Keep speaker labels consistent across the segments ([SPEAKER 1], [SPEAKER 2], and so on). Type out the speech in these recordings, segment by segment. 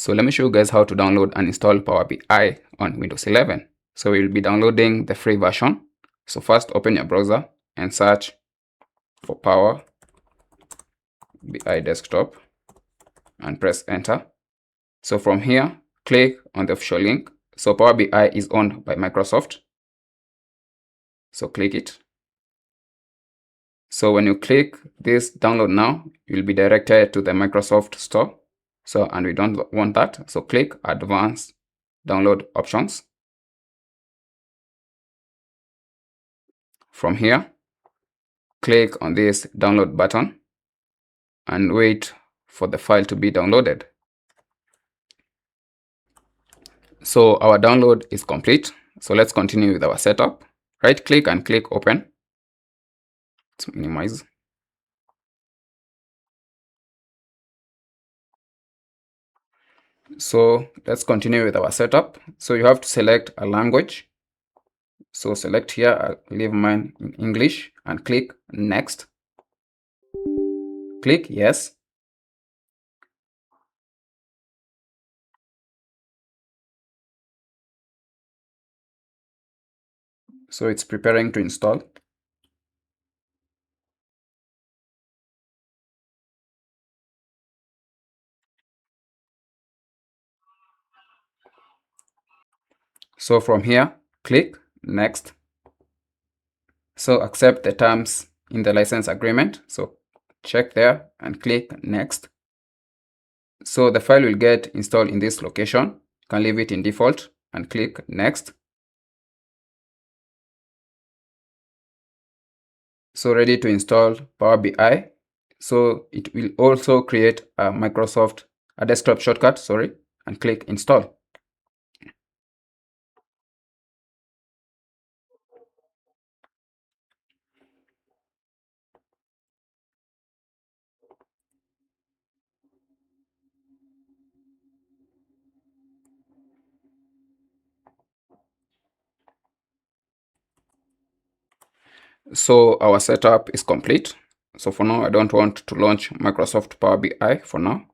[SPEAKER 1] So let me show you guys how to download and install Power BI on Windows 11. So we'll be downloading the free version. So first open your browser and search for Power BI Desktop and press enter. So from here, click on the official link. So Power BI is owned by Microsoft. So click it. So when you click this download now, you'll be directed to the Microsoft Store. So, and we don't want that. So click Advanced Download Options. From here, click on this download button and wait for the file to be downloaded. So our download is complete. So let's continue with our setup. Right click and click open. Let's minimize. So let's continue with our setup. So you have to select a language. So select here, I'll leave mine in English and click next. Click yes. So it's preparing to install. So from here, click next. So accept the terms in the license agreement. So check there and click next. So the file will get installed in this location. You can leave it in default and click next. So ready to install Power BI. So it will also create a desktop shortcut, and click install. So our setup is complete. So for now, I don't want to launch Microsoft Power BI for now.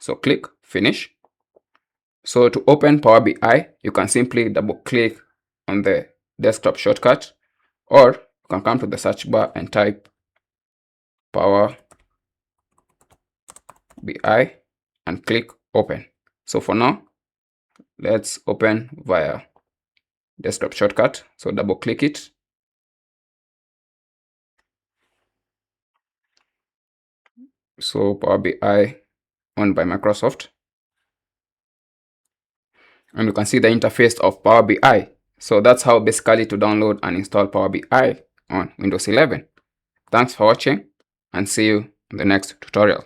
[SPEAKER 1] So click finish. So to open Power BI, you can simply double click on the desktop shortcut, or you can come to the search bar and type Power BI and click open. So for now, let's open via desktop shortcut. So double click it. So Power BI owned by Microsoft. And you can see the interface of Power BI. So that's how basically to download and install Power BI on Windows 11. Thanks for watching and see you in the next tutorial.